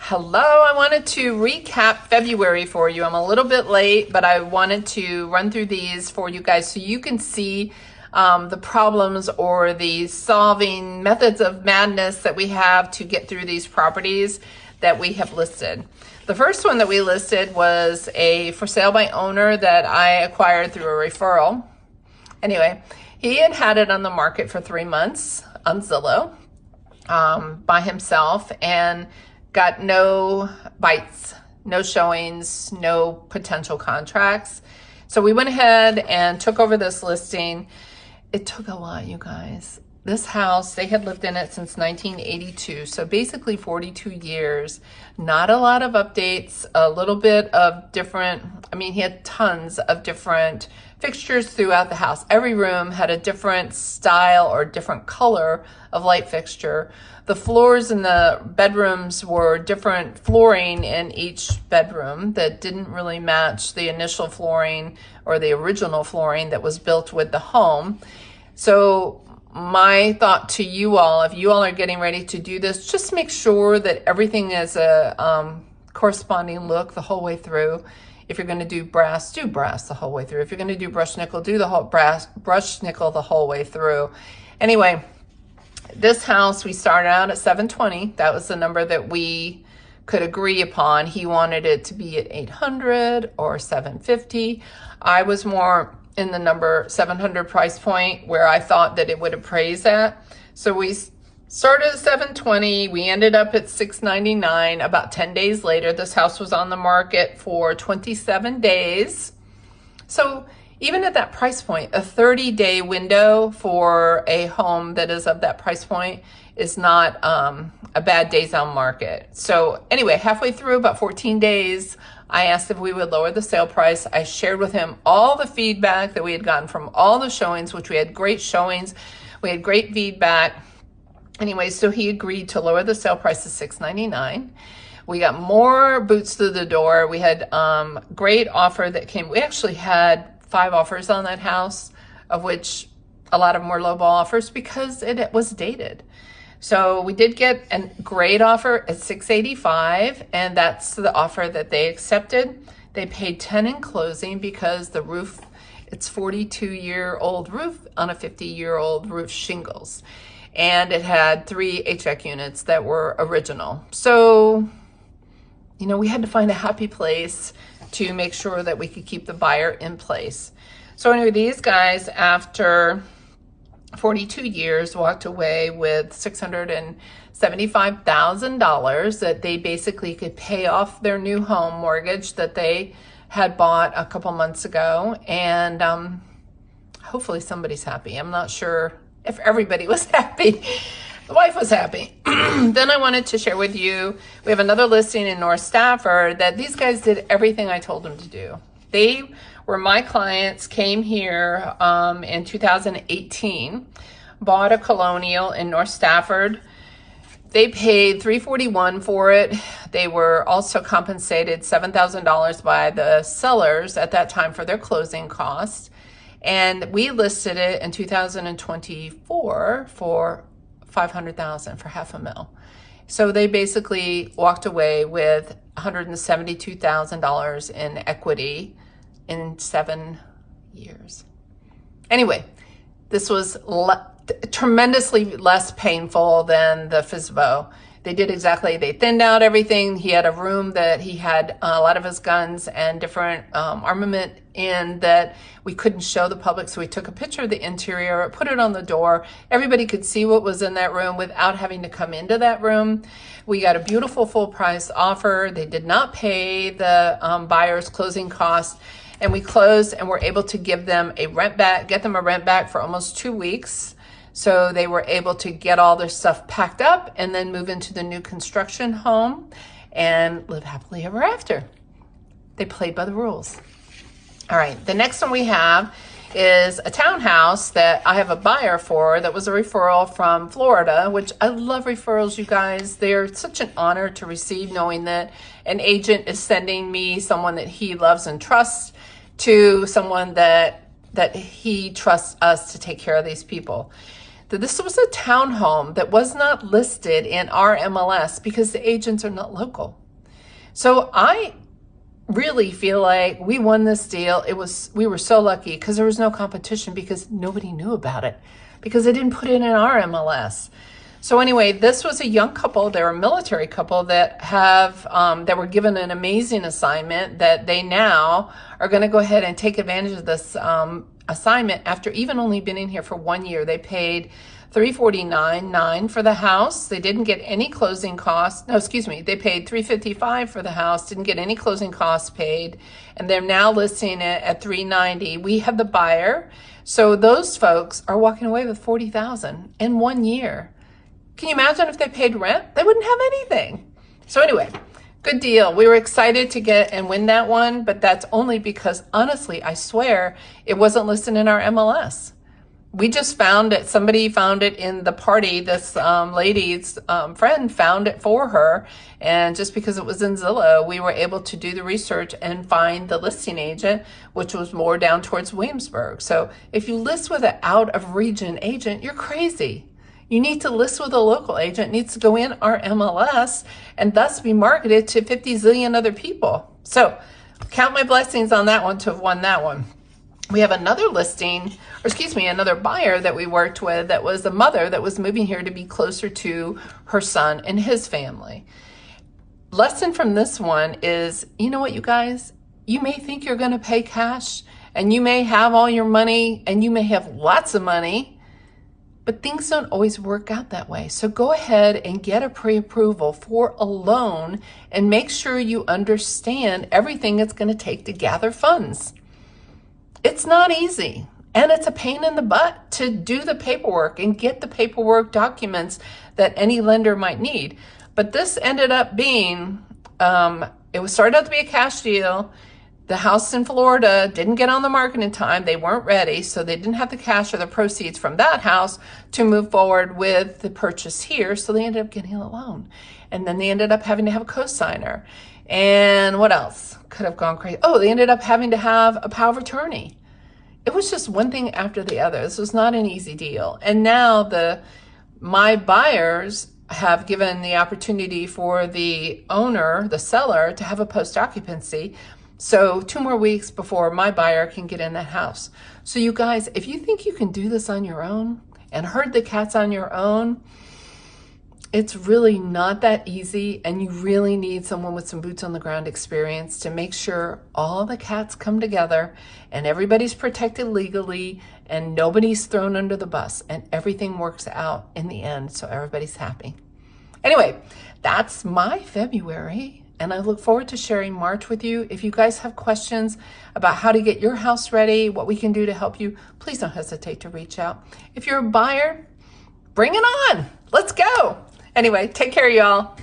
Hello, I wanted to recap February for you. I'm a little bit late, but I wanted to run through these for you guys so you can see the problems or the solving methods of madness that we have to get through these properties that we have listed. The first one that we listed was a for sale by owner that I acquired through a referral. Anyway, he had it on the market for 3 months on Zillow by himself and got no bites, no showings, no potential contracts. So we went ahead and took over this listing. It took a lot, you guys. This house, they had lived in it since 1982. So basically 42 years, not a lot of updates, a little bit of different, he had tons of different fixtures throughout the house. Every room had a different style or different color of light fixture. The floors in the bedrooms were different flooring in each bedroom that didn't really match the initial flooring or the original flooring that was built with the home. So my thought to you all, if you all are getting ready to do this, just make sure that everything is a corresponding look the whole way through. If you're going to do brass, do brass the whole way through. If you're going to do brush nickel, do the whole brush nickel the whole way through. Anyway, this house, we started out at 720. That was the number that we could agree upon. He wanted it to be at 800 or 750. I was more in the number 700 price point where I thought that it would appraise at. So we started at 720. We ended up at 699. About 10 days later, this house was on the market for 27 days. So even at that price point, a 30-day window for a home that is of that price point is not a bad days on market. So anyway, halfway through, about 14 days, I asked if we would lower the sale price. I shared with him all the feedback that we had gotten from all the showings, which we had great showings. We had great feedback. Anyway, so he agreed to lower the sale price to $699. We got more boots through the door. We had great offer that came. We actually had 5 offers on that house, of which a lot of them were lowball offers because it was dated. So we did get a great offer at $685, and that's the offer that they accepted. They paid $10 in closing because the roof, it's 42-year-old roof on a 50-year-old roof shingles. And it had 3 HVAC units that were original. So, we had to find a happy place to make sure that we could keep the buyer in place. So anyway, these guys, after 42 years, walked away with $675,000 that they basically could pay off their new home mortgage that they had bought a couple months ago. And hopefully somebody's happy. I'm not sure if everybody was happy. The wife was happy. Then I wanted to share with you, we have another listing in North Stafford that these guys did everything I told them to do. They were my clients, came here in 2018, bought a colonial in North Stafford. They paid $341 for it. They were also compensated $7,000 by the sellers at that time for their closing costs. And we listed it in 2024 for $500,000, for $500,000. So they basically walked away with $172,000 in equity in 7 years. Anyway, this was tremendously less painful than the FSBO. They did exactly, they thinned out everything. He had a room that he had a lot of his guns and different armament in that we couldn't show the public. So we took a picture of the interior, put it on the door. Everybody could see what was in that room without having to come into that room. We got a beautiful full price offer. They did not pay the buyer's closing costs. And we closed and were able to give them a rent back, get them a rent back for almost 2 weeks. So they were able to get all their stuff packed up and then move into the new construction home and live happily ever after. They played by the rules. All right, the next one we have is a townhouse that I have a buyer for that was a referral from Florida, which I love referrals, you guys. They're such an honor to receive, knowing that an agent is sending me someone that he loves and trusts to someone that he trusts us to take care of these people. that this was a townhome that was not listed in our MLS because the agents are not local. So I really feel like we won this deal. We were so lucky because there was no competition, because nobody knew about it, because they didn't put it in our MLS. So anyway, this was a young couple. They're a military couple that that were given an amazing assignment that they now are going to go ahead and take advantage of this assignment after even only been in here for 1 year. They paid $349.9 for the house. They didn't get any closing costs. No, excuse me. They paid $355 for the house. Didn't get any closing costs paid, and they're now listing it at $390. We have the buyer, so those folks are walking away with $40,000 in 1 year. Can you imagine if they paid rent? They wouldn't have anything. So anyway, good deal. We were excited to get and win that one, but that's only because, honestly, I swear it wasn't listed in our MLS. We just found it. Somebody found it in the party. This lady's friend found it for her. And just because it was in Zillow, we were able to do the research and find the listing agent, which was more down towards Williamsburg. So if you list with an out of region agent, you're crazy. You need to list with a local agent. It needs to go in our MLS and thus be marketed to 50 zillion other people. So count my blessings on that one to have won that one. We have another another buyer that we worked with that was a mother that was moving here to be closer to her son and his family. Lesson from this one is, you know what, you guys? You may think you're going to pay cash, and you may have all your money, and you may have lots of money, but things don't always work out that way. So go ahead and get a pre-approval for a loan and make sure you understand everything it's going to take to gather funds. It's not easy, and it's a pain in the butt to do the paperwork and get the paperwork documents that any lender might need. But this ended up being, it was started out to be a cash deal. The house in Florida didn't get on the market in time. They weren't ready, so they didn't have the cash or the proceeds from that house to move forward with the purchase here, so they ended up getting a loan. And then they ended up having to have a co-signer. And what else could have gone crazy? Oh, they ended up having to have a power of attorney. It was just one thing after the other. This was not an easy deal. And now my buyers have given the opportunity for the owner, the seller, to have a post-occupancy. So 2 more weeks before my buyer can get in that house. So you guys, if you think you can do this on your own and herd the cats on your own, it's really not that easy, and you really need someone with some boots on the ground experience to make sure all the cats come together and everybody's protected legally and nobody's thrown under the bus and everything works out in the end so everybody's happy. Anyway, that's my February, and I look forward to sharing March with you. If you guys have questions about how to get your house ready, what we can do to help you, please don't hesitate to reach out. If you're a buyer, bring it on. Let's go. Anyway, take care, y'all.